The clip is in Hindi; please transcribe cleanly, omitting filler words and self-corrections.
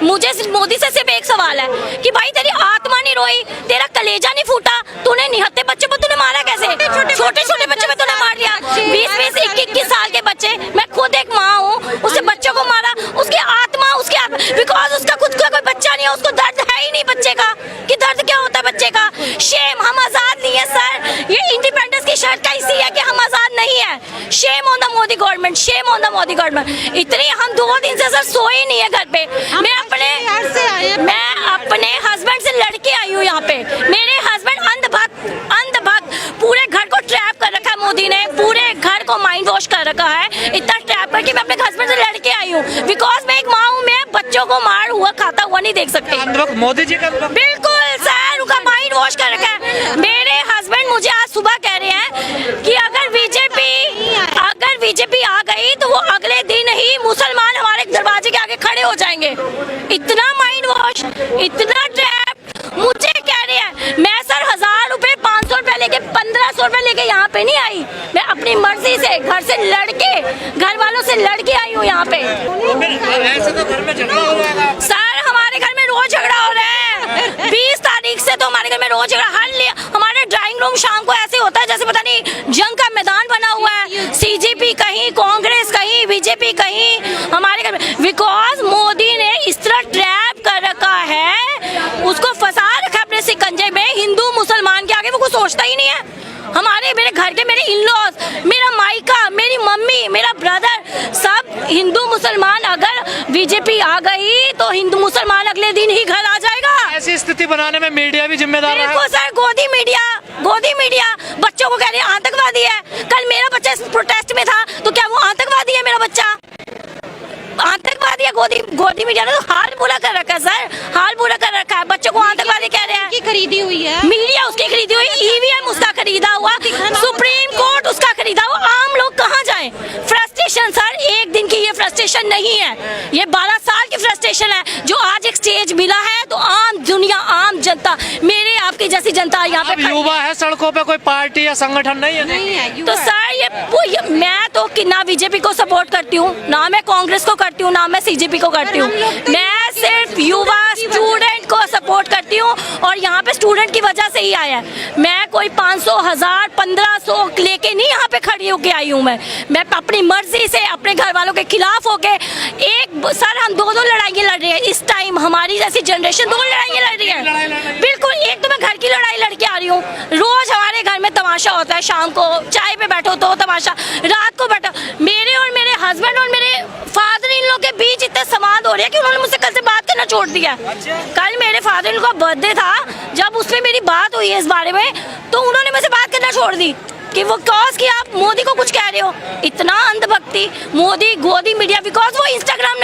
मुझे मोदी से सिर्फ एक सवाल है कि भाई तेरी आत्मा नहीं रोई, तेरा कलेजा नहीं फूटा, तूने निहत्ते बच्चे को तूने मारा कैसे? छोटे छोटे बच्चे में तूने मार दिया, 20-20, 21-21 साल के बच्चे। मैं खुद एक माँ हूँ, उससे बच्चों को मारा, उसकी आत्मा बिकॉज उसका खुद का कोई बच्चा नहीं है, उसको दर्द है ही नहीं बच्चे का कि दर्द क्या होता है बच्चे का। शेम, हम आजाद नहीं है सर, ये इंडिपेंडेंस की शर्त का इसी है कि हम आजाद नहीं है। Shame on the Modi government, shame on the Modi government. इतनी हम 2 दिन से सर सोए नहीं है घर पे। मैं अपने हस्बैंड से लड़के आई हूँ यहाँ पे। मेरे हस्बैंड अंधभक्त पूरे घर को ट्रैप कर रखा है मोदी ने, पूरे घर को माइंड वॉश कर रखा है, इतना ट्रैप करके मैं अपने हस्बैंड से लड़के आई हूँ। बिकॉज मैं एक माँ हूँ, मैं बच्चों को मार हुआ खाता हुआ नहीं देख सकती। मोदी जी का बिल्कुल सर, उनका माइंड वॉश कर रखा है। मेरे हस्बैंड मुझे आज सुबह कह रहे हैं कि अगर बीजेपी आ गई तो वो अगले दिन ही मुसलमान हमारे दरवाजे के आगे खड़े हो जाएंगे। इतना माइंड वॉश, इतना ट्रैप। मुझे कह रहे हैं मैं सर 1000 रुपए, 500 रुपए लेके, 1500 रुपए लेके यहाँ पे नहीं आई। मैं अपनी मर्जी से घर से लड़के, घर वालों से लड़के आई हूँ यहाँ पे। ऐसे तो घर में झगड़ा हो जाएगा सर, हमारे घर में रोज झगड़ा हो रहा है। 20 तारीख से तो हमारे घर में रोज झगड़ा। हमारे ड्राइंग रूम शाम को ऐसे होता है जैसे पता नहीं जंग का मैदान बना हुआ है। सीजेपी कहीं, कांग्रेस कहीं, बीजेपी कहीं, हमारे घर में। बिकॉज मोदी ने इस तरह ट्रैप कर रखा है, उसको फंसा रखा है अपने सिकंजे में। हिंदू मुसलमान के आगे वो कुछ सोचता ही नहीं है। मेरे घर के मेरे इन-लॉज, मेरा मायका, मेरी मम्मी, मेरा ब्रदर, सब हिंदू मुसलमान। अगर बीजेपी आ गई तो हिंदू मुसलमान अगले दिन ही घर आ जाएगा। ऐसी स्थिति बनाने में मीडिया भी जिम्मेदार है। सर, गोदी मीडिया बच्चों को कह रही है आतंकवादी है। कल मेरा बच्चा इस प्रोटेस्ट में था तो क्या वो आतंकवादी है? मेरा बच्चा आतंकवादी है? गोदी मीडिया ने तो हाल बुरा कर रखा है सर, हाल बुरा कर रखा है। बच्चों को आतंकवादी कह रहे हैं। खरीदी हुई है मीडिया, उसकी खरीदी हुई, ईवीएम उसका खरीदा हुआ, सुप्रीम कोर्ट उसका खरीदा हुआ। आम लोग कहाँ जाएं? फ्रस्ट्रेशन सर, एक दिन की ये फ्रस्ट्रेशन नहीं है, ये 12 साल की फ्रस्ट्रेशन है जो आज एक स्टेज मिला है। तो आम दुनिया, आम जनता, मेरे आपकी जैसी जनता यहाँ पे युवा है सड़कों पे, कोई पार्टी या संगठन नहीं है। तो सर ये मैं तो ना बीजेपी को सपोर्ट करती हूँ, ना मैं कांग्रेस को करती हूँ, ना मैं सीजेपी को करती हूँ। मैं सिर्फ युवा स्टूडेंट को सपोर्ट करती हूँ और यहाँ पे स्टूडेंट की वजह से ही आया है। मैं कोई 500, 1000, 1500 लेके नहीं यहाँ पे खड़ी होके आई हूँ। मैं अपनी मर्जी से अपने घर वालों के खिलाफ होके सर हम 2 लड़ाइयाँ लड़ रहे हैं इस टाइम। हमारी जैसी जनरेशन 2 लड़ाइयाँ लड़ रही है। बिल्कुल, एक तो मैं घर की लड़ाई लड़के आ रही हूँ। रोज हमारे घर में तमाशा होता है, शाम को चाय पे बैठो तो तमाशा, रात को बैठो। मेरे और मेरे हस्बैंड और मेरे फादर इन लोग के बीच इतने संवाद हो रहे हैं कि उन्होंने मुझसे कल से बात करना छोड़ दिया। कल मेरे फादर इन का बर्थडे था, जब उसमें मेरी बात हुई है इस बारे में तो उन्होंने मुझसे बात करना छोड़ दी कि वो कॉज कि आप मोदी को कुछ कह रहे हो। इतना अंधभक्ति, मोदी, गोदी मीडिया, बिकॉज वो इंस्टाग्राम